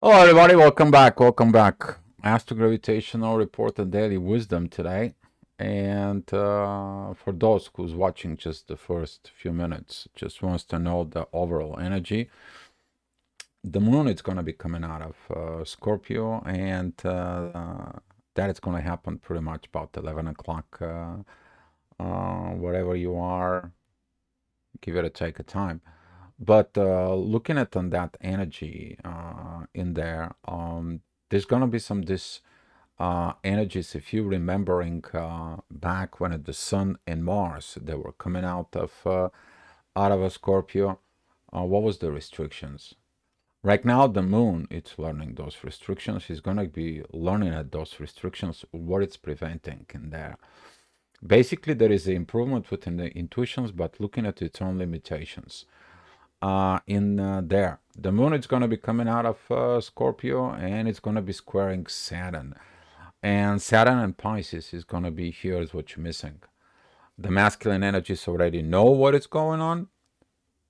Hello, everybody. Welcome back. Welcome back. Astrogravitational report and daily wisdom today. And for those who's watching just the first few minutes, just wants to know the overall energy. The moon is going to be coming out of Scorpio, and that is going to happen pretty much about 11 o'clock, wherever you are, give it a take a time. But looking at on that energy in there, there's gonna be some this energies. If you remembering back when the Sun and Mars they were coming out of a Scorpio, what was the restrictions? Right now, the Moon it's learning those restrictions. It's gonna be learning at those restrictions what it's preventing in there. Basically, there is an improvement within the intuitions, but looking at its own limitations in there. The moon is going to be coming out of Scorpio and it's going to be squaring Saturn. And Saturn and Pisces is going to be here is what you're missing. The masculine energies already know what is going on,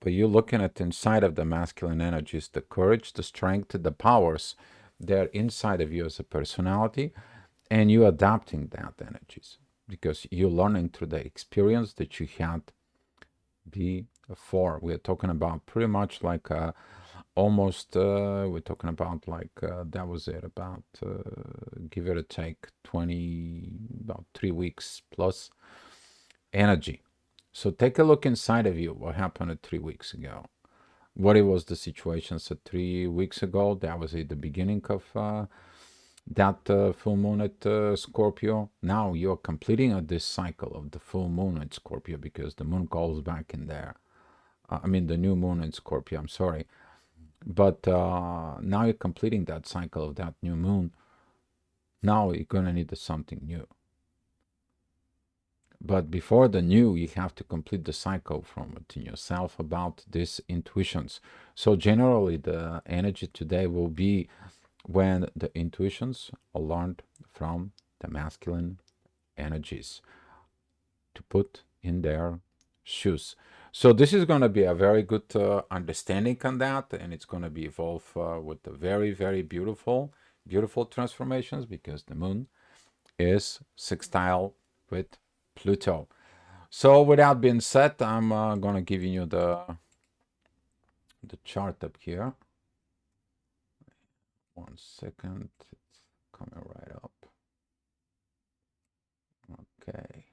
but you're looking at inside of the masculine energies, the courage, the strength, the powers. They're inside of you as a personality, and you adapting that energies because you're learning through the experience that you had before. We're talking about pretty much like almost we're talking about like that was it about give it a take 20 about 3 weeks plus energy. So take a look inside of you what happened 3 weeks ago, what it was the situation. So 3 weeks ago that was at the beginning of that full moon at Scorpio. Now you're completing this cycle of the full moon at Scorpio because the moon goes back in there. I mean the new moon in Scorpio, I'm sorry. But now you're completing that cycle of that new moon. Now you're going to need something new. But before the new, you have to complete the cycle from within yourself about these intuitions. So generally, the energy today will be when the intuitions are learned from the masculine energies to put in their shoes. So this is going to be a very good understanding on that, and it's going to be evolved with the very, very beautiful, beautiful transformations because the moon is sextile with Pluto. So with that being said, I'm going to give you the chart up here. 1 second, it's coming right up. Okay.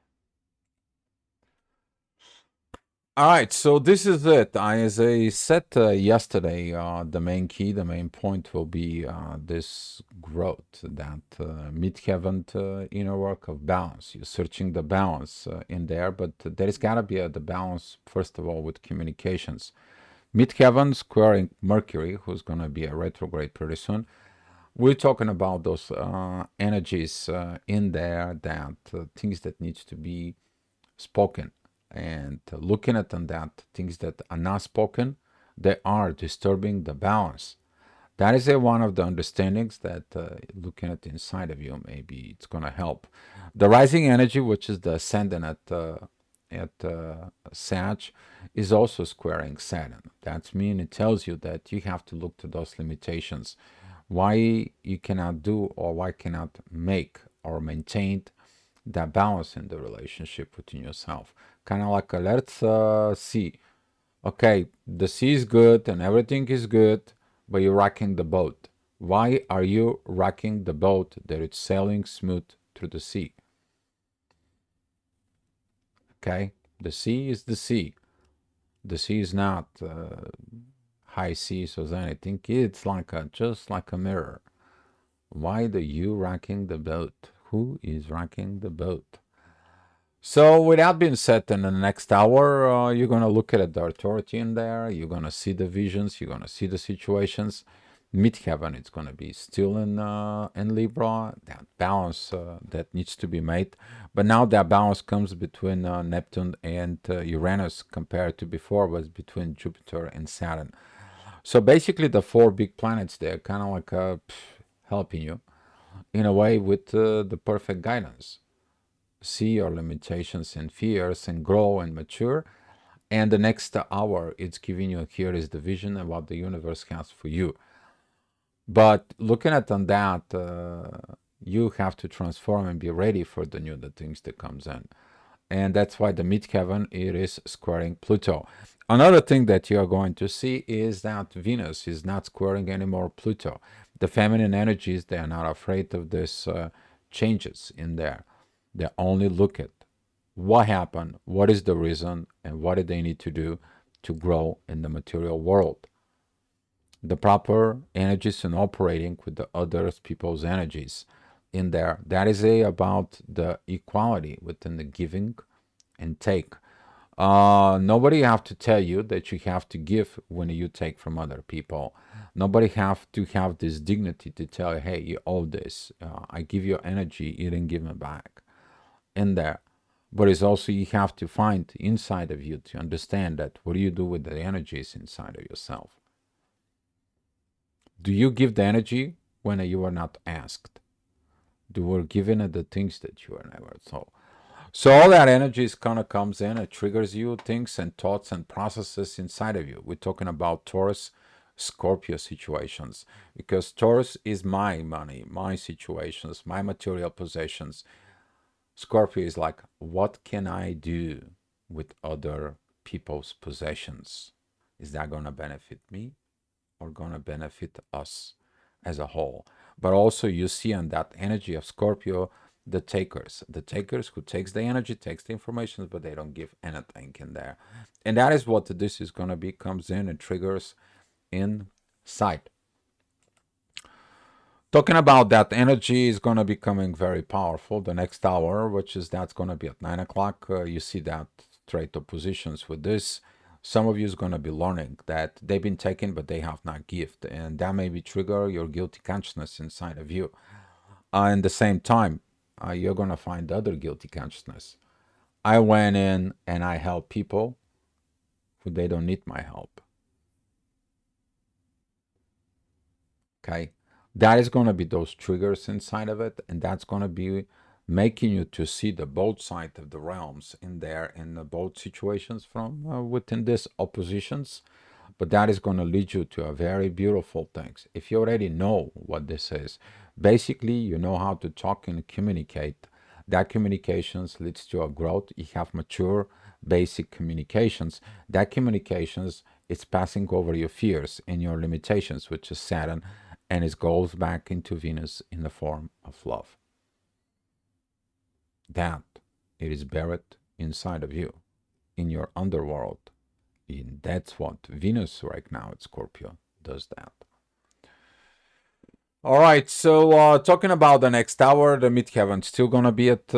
All right, so this is it. As I said yesterday, the main key, the main point will be this growth, that mid-heaven inner work of balance. You're searching the balance in there, but there's got to be the balance, first of all, with communications. Mid-heaven squaring Mercury, who's going to be a retrograde pretty soon. We're talking about those energies in there, that things that needs to be spoken, and looking at them, that things that are not spoken, they are disturbing the balance. That is one of the understandings that looking at the inside of you, maybe it's going to help. The rising energy, which is the ascendant at Sag, is also squaring Saturn. That means it tells you that you have to look to those limitations. Why you cannot do or why cannot make or maintain that balance in the relationship within yourself. Kind of like let's see. Okay, the sea is good and everything is good, but you're rocking the boat. Why are you rocking the boat that it's sailing smooth through the sea? Okay, the sea is the sea. The sea is not high seas or anything. It's like just like a mirror. Why are you rocking the boat? Who is rocking the boat? So with that being said, in the next hour, you're going to look at the authority in there. You're going to see the visions. You're going to see the situations. Midheaven, it's going to be still in Libra. That balance that needs to be made. But now that balance comes between Neptune and Uranus compared to before was between Jupiter and Saturn. So basically the four big planets, they're kind of like helping you in a way with the perfect guidance. See your limitations and fears and grow and mature. And the next hour, it's giving you here is the vision of what the universe has for you. But looking at on that, you have to transform and be ready for the things that comes in. And that's why the midheaven it is squaring Pluto. Another thing that you are going to see is that Venus is not squaring anymore Pluto. The feminine energies, they are not afraid of this changes in there. They only look at what happened, what is the reason, and what do they need to do to grow in the material world. The proper energies and operating with the other people's energies in there. That is about the equality within the giving and take. Nobody have to tell you that you have to give when you take from other people. Nobody have to have this dignity to tell you, hey, you owe this. I give you energy, you didn't give me back. In there. But it's also you have to find inside of you to understand that what do you do with the energies inside of yourself? Do you give the energy when you are not asked? Do you given the things that you are never told? So all that energy is kind of comes in, it triggers you things and thoughts and processes inside of you. We're talking about Taurus, Scorpio situations because Taurus is my money, my situations, my material possessions. Scorpio is like, what can I do with other people's possessions? Is that going to benefit me or going to benefit us as a whole? But also you see on that energy of Scorpio, the takers who takes the energy, takes the information, but they don't give anything in there. And that is what this is going to be, comes in and triggers inside. Talking about that energy is going to be coming very powerful the next hour, which is that's going to be at 9 o'clock. You see that straight oppositions with this. Some of you is going to be learning that they've been taken, but they have not gift, and that may be trigger your guilty consciousness inside of you. In the same time, you're going to find other guilty consciousness. I went in and I help people who they don't need my help. Okay, that is going to be those triggers inside of it, and that's going to be making you to see the both sides of the realms in there in the both situations from within this oppositions. But that is going to lead you to a very beautiful things if you already know what this is. Basically, you know how to talk and communicate. That communications leads to a growth. You have mature basic communications. That communications it's passing over your fears and your limitations, which is Saturn, and it goes back into Venus in the form of love. That it is buried inside of you, in your underworld. And that's what Venus right now at Scorpio does that. All right, so talking about the next hour, the midheaven still gonna be at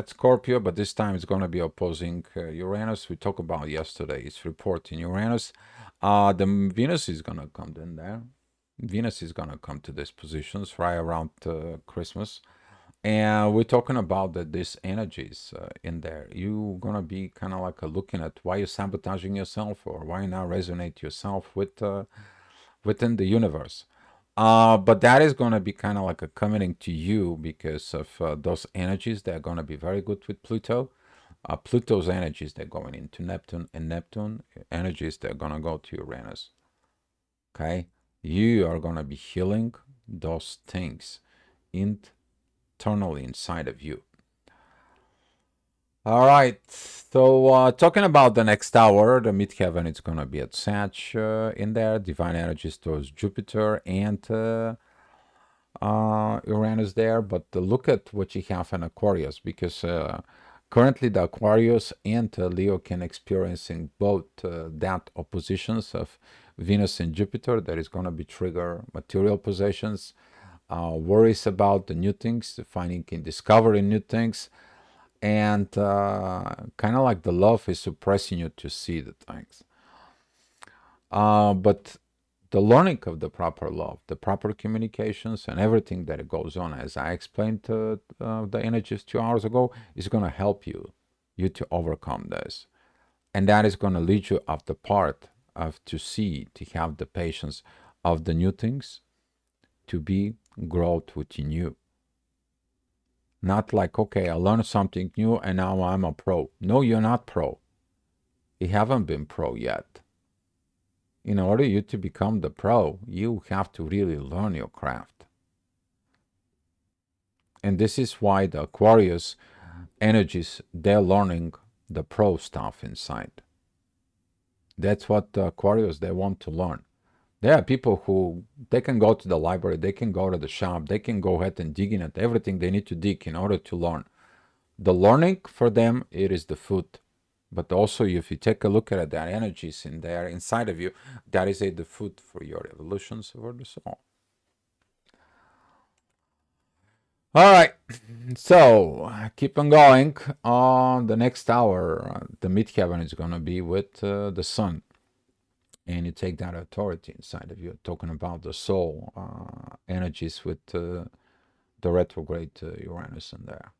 Scorpio, but this time it's gonna be opposing Uranus. We talked about yesterday's report in Uranus. The Venus is gonna come in there. Venus is gonna come to these positions right around Christmas, and we're talking about that these energies in there. You gonna be kind of like looking at why you're sabotaging yourself or why not resonate yourself with within the universe. But that is going to be kind of like a coming to you because of those energies that are going to be very good with Pluto. Pluto's energies they're going into Neptune, and Neptune energies they're going to go to Uranus. Okay, you are going to be healing those things internally inside of you. All right. So talking about the next hour, the midheaven is going to be at Sag in there. Divine energies towards Jupiter and Uranus there. But look at what you have in Aquarius because currently the Aquarius and Leo can experiencing both that oppositions of Venus and Jupiter that is going to be trigger material possessions, worries about the new things, finding and discovering new things, and kind of like the love is suppressing you to see the things. But the learning of the proper love, the proper communications, and everything that goes on, as I explained the energies 2 hours ago, is going to help you to overcome this, and that is going to lead you up the part of to see, to have the patience of the new things, to be growth within you. Not like, okay, I learned something new and now I'm a pro. No, you're not pro. You haven't been pro yet. In order you to become the pro, you have to really learn your craft. And this is why the Aquarius energies, they're learning the pro stuff inside. That's what the Aquarius, they want to learn. There are people who, they can go to the library, they can go to the shop, they can go ahead and dig in at everything they need to dig in order to learn. The learning for them, it is the food. But also, if you take a look at their energies in there inside of you, that is the food for your evolutions for the soul. All right, so keep on going. On the next hour, the midheaven is going to be with the sun, and you take that authority inside of you, talking about the soul energies with the retrograde Uranus in there.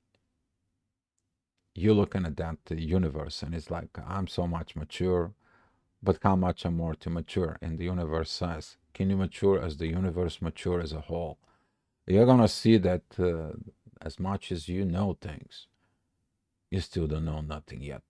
You're looking at that universe, and it's like, I'm so much mature, but how much I'm more to mature? And the universe says, can you mature as the universe mature as a whole? You're gonna see that as much as you know things, you still don't know nothing yet.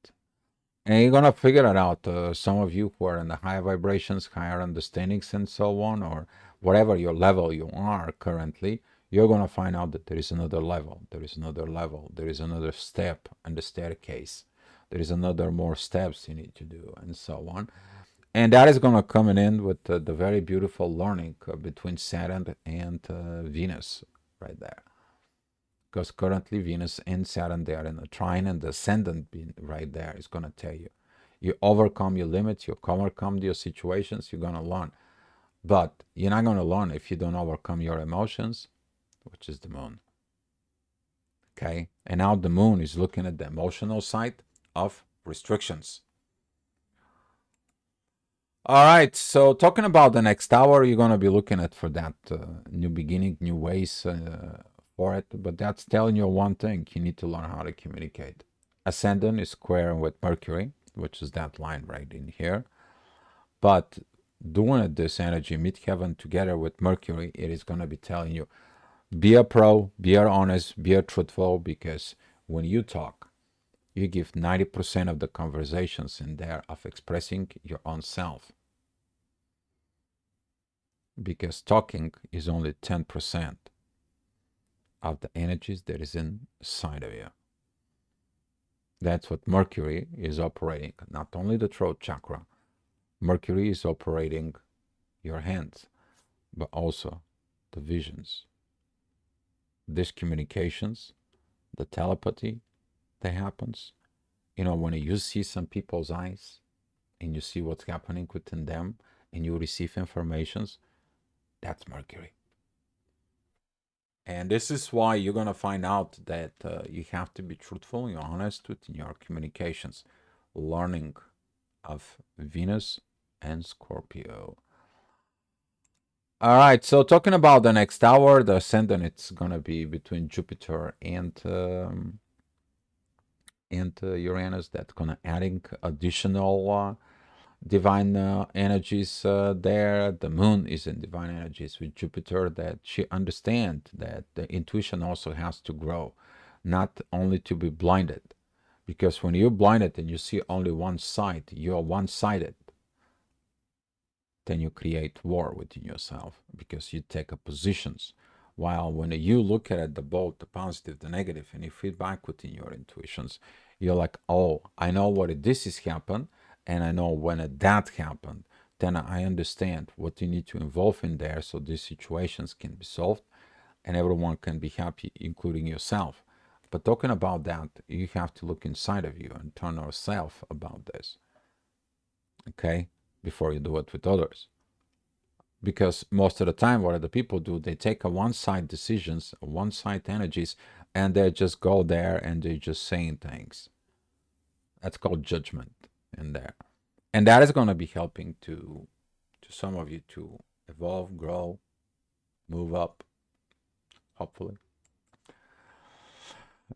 And you're gonna figure it out. Some of you who are in the higher vibrations, higher understandings, and so on, or whatever your level you are currently, you're gonna find out that there is another level, there is another level, there is another step in the staircase, there is another more steps you need to do, and so on. And that is gonna come in with the very beautiful learning between Saturn and Venus, right there, because currently Venus and Saturn, they are in a trine, and the ascendant being right there is going to tell you, you overcome your limits, you overcome your situations, you're going to learn. But you're not going to learn if you don't overcome your emotions, which is the moon. Okay? And now the moon is looking at the emotional side of restrictions. All right, so talking about the next hour, you're going to be looking at for that new beginning, new ways for it. But that's telling you one thing: you need to learn how to communicate. Ascendant is square with Mercury, which is that line right in here. But doing it, this energy, midheaven together with Mercury, it is going to be telling you, be a pro, be honest, be truthful, because when you talk, you give 90% of the conversations in there of expressing your own self. Because talking is only 10% of the energies that is inside of you. That's what Mercury is operating. Not only the throat chakra, Mercury is operating your hands, but also the visions, these communications, the telepathy that happens. You know, when you see some people's eyes and you see what's happening within them and you receive informations, that's Mercury. And this is why you're going to find out that you have to be truthful and honest with your communications. Learning of Venus and Scorpio. All right, so talking about the next hour, the ascendant, it's going to be between Jupiter and Uranus. That's going to adding additional divine energies there. The moon is in divine energies with Jupiter, that she understand that the intuition also has to grow, not only to be blinded. Because when you're blinded and you see only one side, you're one-sided, then you create war within yourself because you take up positions. While when you look at it, the both, the positive, the negative, and you feedback within your intuitions, you're like, oh, I know what this is happened, and I know when that happened. Then I understand what you need to involve in there so these situations can be solved and everyone can be happy, including yourself. But talking about that, you have to look inside of you and turn yourself about this, okay, before you do it with others. Because most of the time, what the people do, they take a one-side decisions, one-side energies, and they just go there and they're just saying things. That's called judgment in there. And that is going to be helping to some of you to evolve, grow, move up, hopefully.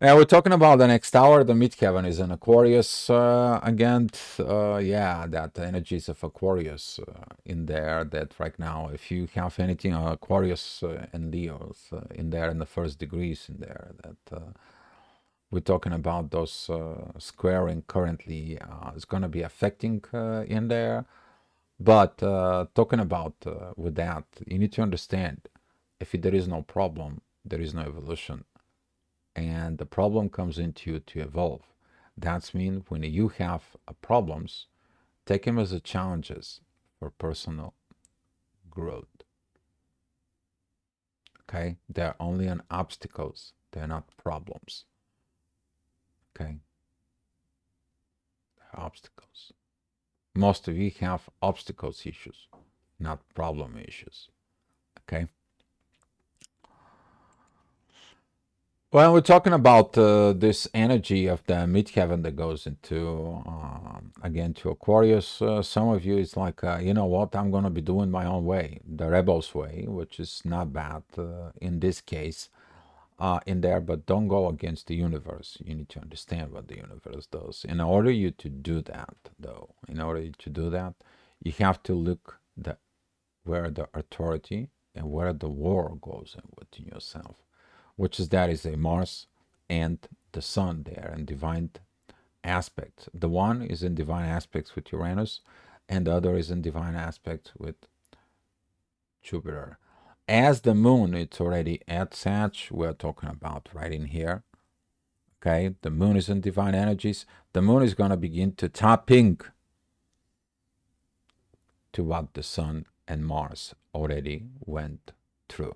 Yeah, we're talking about the next hour. The midheaven is in Aquarius again. Yeah, that energies of Aquarius in there. That right now, if you have anything Aquarius and Leos in there in the first degrees in there, that we're talking about those squaring currently is going to be affecting in there. But talking about with that, you need to understand if there is no problem, there is no evolution. And the problem comes into you to evolve. That's mean when you have problems, take them as a challenges for personal growth. Okay, they're only an obstacles. They're not problems. Okay, they're obstacles. Most of you have obstacles issues, not problem issues. Okay. Well, we're talking about this energy of the midheaven that goes into, again, to Aquarius. Some of you, it's like, you know what, I'm going to be doing my own way, the rebel's way, which is not bad in this case, in there, but don't go against the universe. You need to understand what the universe does. In order you to do that, though, in order to do that, you have to look where the authority and where the war goes in within yourself, which is that is a Mars and the Sun there in divine aspects. The one is in divine aspects with Uranus, and the other is in divine aspects with Jupiter. As the Moon, it's already at Sag. We're talking about right in here. Okay, the Moon is in divine energies. The Moon is going to begin to tapping to what the Sun and Mars already went through.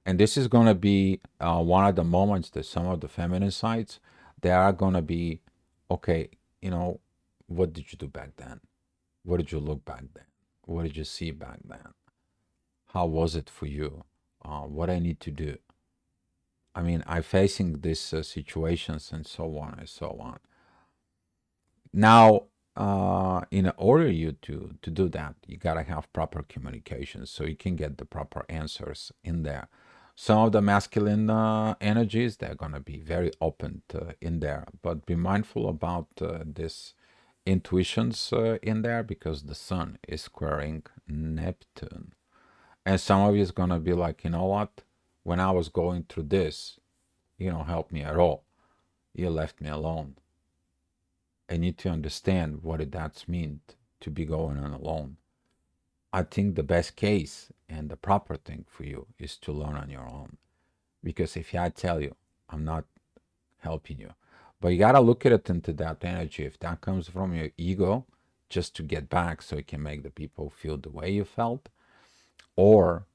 And this is going to be one of the moments that some of the feminine sides, they are going to be, okay, you know, what did you do back then? What did you look back then? What did you see back then? How was it for you? What I need to do? I mean, I'm facing these situations and so on and so on. Now, in order you to do that, you gotta have proper communication so you can get the proper answers in there. Some of the masculine energies, they're gonna be very open in there, but be mindful about this intuitions in there because the sun is squaring Neptune. And some of you is gonna be like, you know what? When I was going through this, you don't help me at all. You left me alone. I need to understand what that's meant to be going on alone. I think the best case and the proper thing for you is to learn on your own. Because if I tell you, I'm not helping you. But you gotta look at it into that energy. If that comes from your ego, just to get back so you can make the people feel the way you felt, or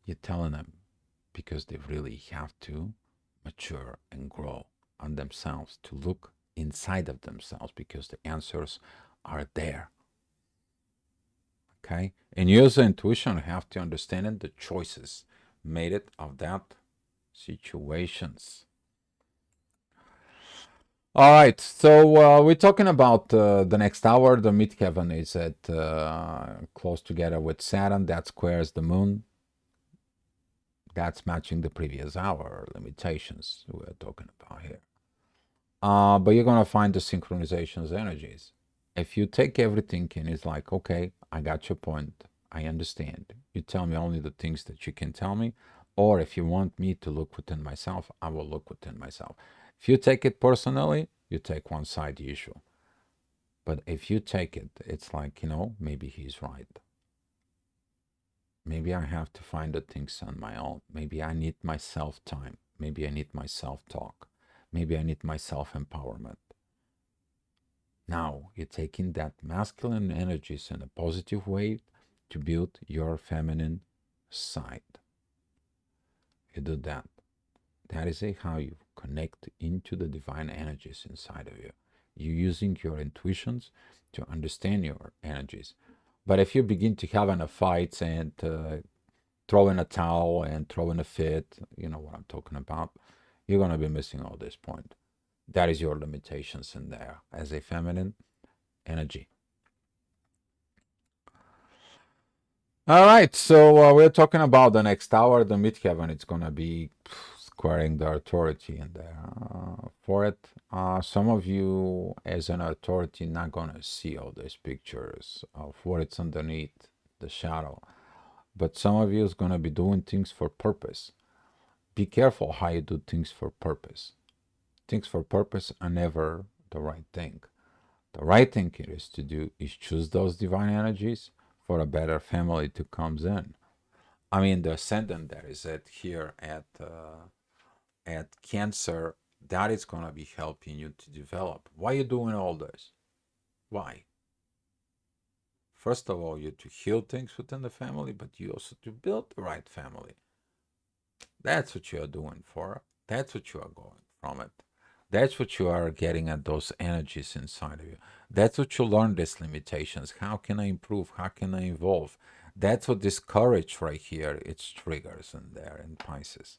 you're telling them because they really have to mature and grow on themselves to look inside of themselves because the answers are there. Okay? And you as an intuition have to understand it, the choices made it of that situations. All right, so we're talking about the next hour. The midheaven is at close together with Saturn. That squares the moon. That's matching the previous hour limitations we're talking about here. But you're gonna find the synchronizations energies. If you take everything and it's like, okay, I got your point. I understand. You tell me only the things that you can tell me. Or if you want me to look within myself, I will look within myself. If you take it personally, you take one side issue. But if you take it, it's like, you know, maybe he's right. Maybe I have to find the things on my own. Maybe I need my self time. Maybe I need my self talk. Maybe I need my self empowerment. Now you're taking that masculine energies in a positive way to build your feminine side. You do that. That is how you connect into the divine energies inside of you. You're using your intuitions to understand your energies. But if you begin to have a fight and throw in a towel and throw in a fit, you know what I'm talking about, you're going to be missing all this point. That is your limitations in there as a feminine energy. All right, so we're talking about the next hour, the midheaven. It's gonna be squaring the authority in there. For it, some of you as an authority not gonna see all these pictures of what it's underneath the shadow, but some of you is gonna be doing things for purpose. Be careful how you do things for purpose. Things for purpose are never the right thing. The right thing it is to do is choose those divine energies for a better family to comes in. I mean, the ascendant that is at here at Cancer, that is gonna be helping you to develop. Why are you doing all this? Why? First of all, you to heal things within the family, but you also to build the right family. That's what you are doing for. That's what you are going from it. That's what you are getting at those energies inside of you. That's what you learn these limitations. How can I improve? How can I evolve? That's what this courage right here, it triggers in there in Pisces.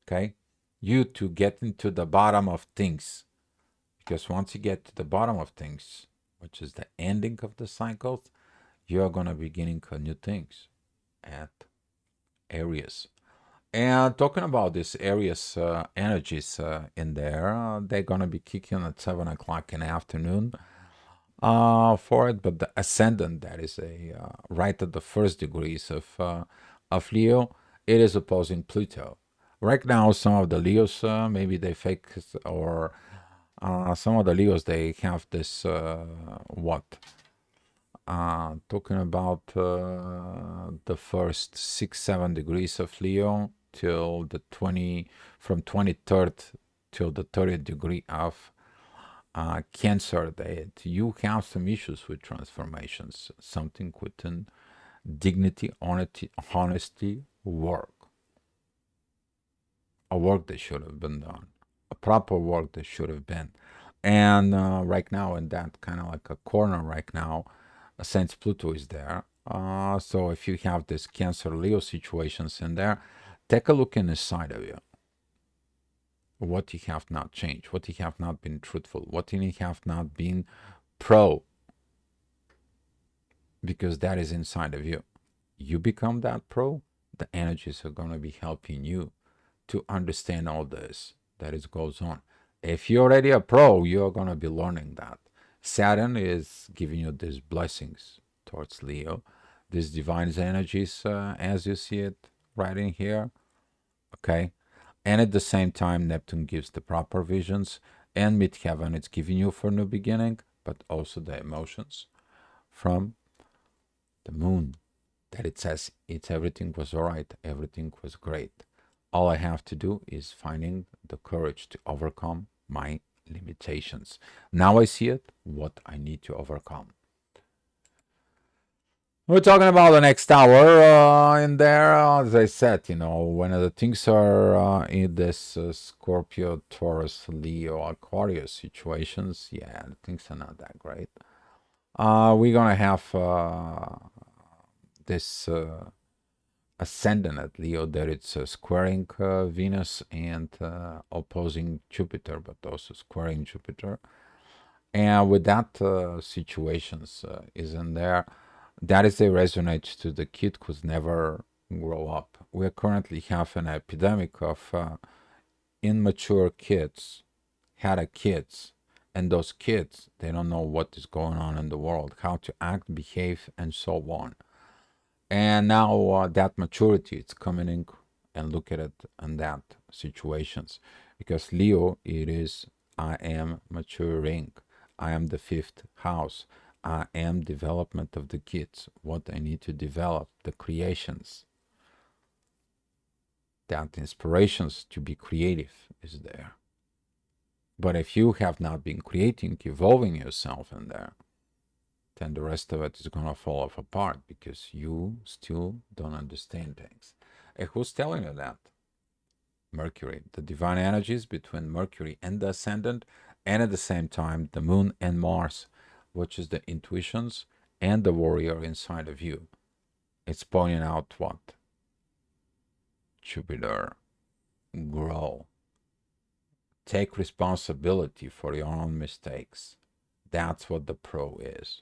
Okay? You to get into the bottom of things. Because once you get to the bottom of things, which is the ending of the cycles, you are going to beginning new things at areas. And talking about these areas energies in there, they're going to be kicking at 7 o'clock in the afternoon for it. But the ascendant, that is a right at the first degrees of Leo, it is opposing Pluto. Right now, some of the Leos, maybe they fake, or some of the Leos, they have this, what? Talking about the first 6, 7 degrees of Leo till the 20, from 23rd till the 30th degree of Cancer, that you have some issues with transformations, something within dignity, honesty, work, a work that should have been done, a proper work that should have been. And right now, in that kind of like a corner right now, since Pluto is there. So if you have this Cancer Leo situations in there, take a look inside of you. What you have not changed, what you have not been truthful, what you have not been pro, because that is inside of you. You become that pro, the energies are going to be helping you to understand all this that is goes on. If you're already a pro, you're going to be learning that. Saturn is giving you these blessings towards Leo, these divine energies, as you see it right in here. Okay. And at the same time, Neptune gives the proper visions, and midheaven, it's giving you for new beginning, but also the emotions from the moon, that it says it's everything was all right, everything was great. All I have to do is finding the courage to overcome my limitations. Now I see it, what I need to overcome. We're talking about the next hour in there. As I said, when the things are in this Scorpio, Taurus, Leo, Aquarius situations, yeah, things are not that great. We're going to have this ascendant at Leo, that it's squaring Venus and opposing Jupiter, but also squaring Jupiter. And with that situations is in there, that is a resonance to the kid who's never grow up. We currently have an epidemic of immature kids, had a kids, and those kids, they don't know what is going on in the world, how to act, behave, and so on. And now that maturity, it's coming in, and look at it in that situations, because Leo, it is, I am maturing. I am the fifth house. I am development of the kids. What I need to develop, the creations, that inspirations to be creative is there. But if you have not been creating, evolving yourself in there, then the rest of it is going to fall off apart, because you still don't understand things. And who's telling you that? Mercury, the divine energies between Mercury and the ascendant, and at the same time the moon and Mars, which is the intuitions and the warrior inside of you. It's pointing out what? Jupiter, grow. Take responsibility for your own mistakes. That's what the pro is.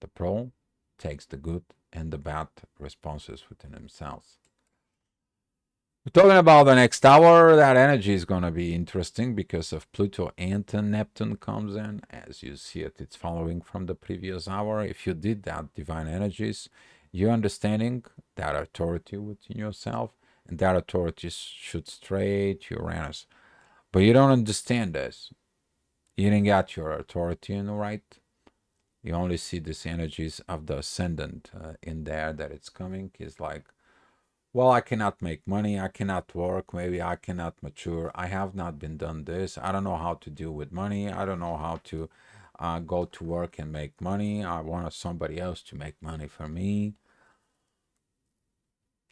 The pro takes the good and the bad responses within themselves. We're talking about the next hour. That energy is going to be interesting because of Pluto and Neptune comes in. As you see it, it's following from the previous hour. If you did that, divine energies, you're understanding that authority within yourself, and that authority should straight to Uranus. But you don't understand this. You didn't got your authority in the right. You only see these energies of the ascendant in there that it's coming. Is like, well, I cannot make money. I cannot work. Maybe I cannot mature. I have not been done this. I don't know how to deal with money. I don't know how to go to work and make money. I want somebody else to make money for me.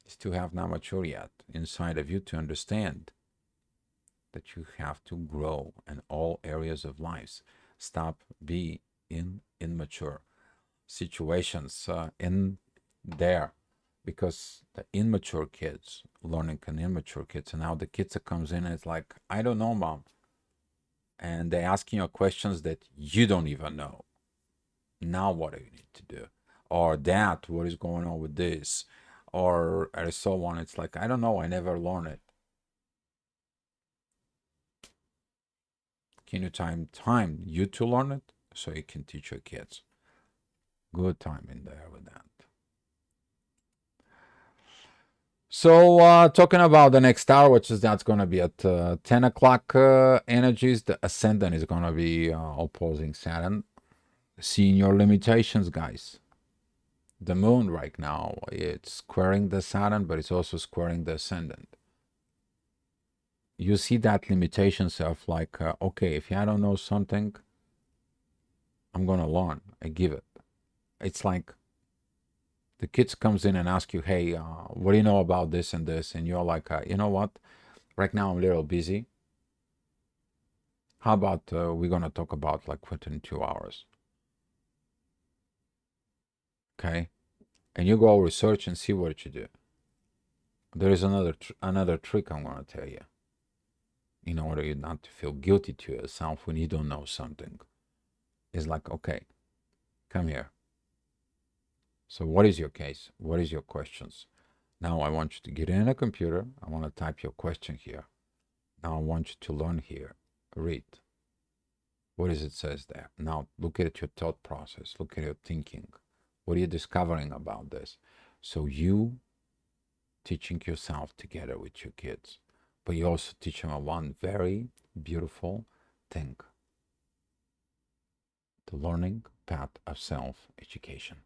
Is to have not mature yet inside of you to understand that you have to grow in all areas of life. Stop be in immature situations in there, because the immature kids learning an immature kids, and now the kids that comes in and it's like, I don't know, mom, and they asking you questions that you don't even know. Now what do you need to do? Or that, what is going on with this? Or so on. It's like, I don't know, I never learned it. Can you time you to learn it so you can teach your kids? Good time in there with that. So talking about the next hour, which is that's going to be at 10 o'clock energies, the ascendant is going to be opposing Saturn. Seeing your limitations, guys. The moon right now, it's squaring the Saturn, but it's also squaring the ascendant. You see that limitations of like, okay, if I don't know something, I'm going to learn. I give it. It's like the kids comes in and ask you, hey, what do you know about this and this? And you're like, you know what? Right now I'm a little busy. How about we're going to talk about like within 2 hours? Okay. And you go research and see what you do. There is another trick I'm going to tell you in order you not to feel guilty to yourself when you don't know something. It's like, okay, come here. So what is your case? What is your questions? Now I want you to get in a computer. I want to type your question here. Now I want you to learn here. Read. What does it says there? Now look at your thought process. Look at your thinking. What are you discovering about this? So you teaching yourself together with your kids, but you also teach them one very beautiful thing: the learning path of self-education.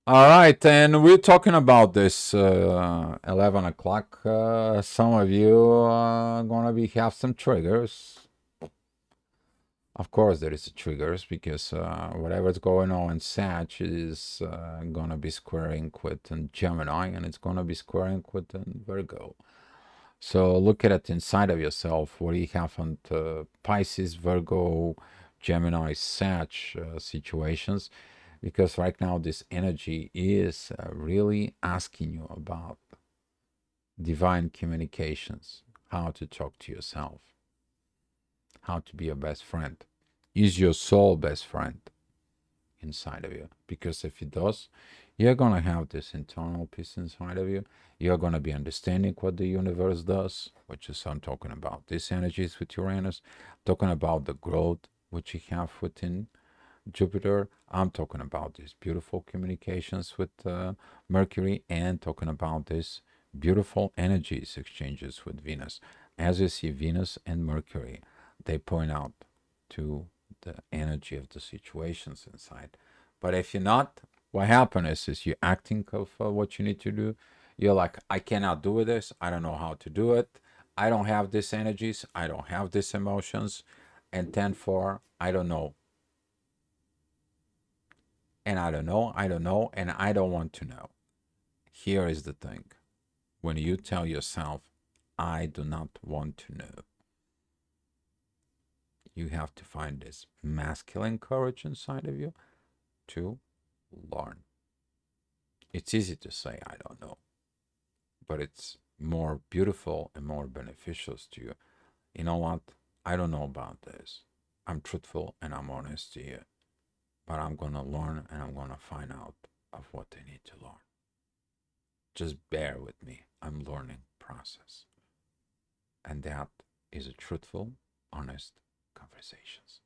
All right, and we're talking about this 11 o'clock. Some of you are gonna have some triggers. Of course, there is triggers because whatever's going on in Sag is gonna be squaring with Gemini, and it's gonna be squaring with Virgo. So look at it inside of yourself. What do you have on Pisces, Virgo, Gemini, Sag situations? Because right now this energy is really asking you about divine communications, how to talk to yourself, how to be your best friend. Is your soul best friend inside of you? Because if it does, you're going to have this internal peace inside of you. You're going to be understanding what the universe does, which is I'm talking about these energies with Uranus, talking about the growth which you have within Jupiter. I'm talking about these beautiful communications with Mercury, and talking about these beautiful energies exchanges with Venus. As you see, Venus and Mercury, they point out to the energy of the situations inside. But if you're not, what happens is you're acting of what you need to do. You're like, I cannot do this. I don't know how to do it. I don't have these energies. I don't have these emotions. And 10-4, I don't know. And I don't know, and I don't want to know. Here is the thing. When you tell yourself, I do not want to know, you have to find this masculine courage inside of you to learn. It's easy to say, I don't know, but it's more beautiful and more beneficial to you. You know what? I don't know about this. I'm truthful and I'm honest to you, but I'm going to learn and I'm going to find out of what I need to learn. Just bear with me. I'm learning process. And that is a truthful, honest conversations.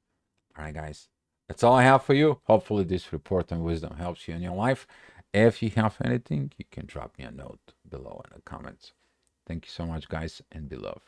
All right, guys. That's all I have for you. Hopefully this report on wisdom helps you in your life. If you have anything, you can drop me a note below in the comments. Thank you so much, guys, and be love.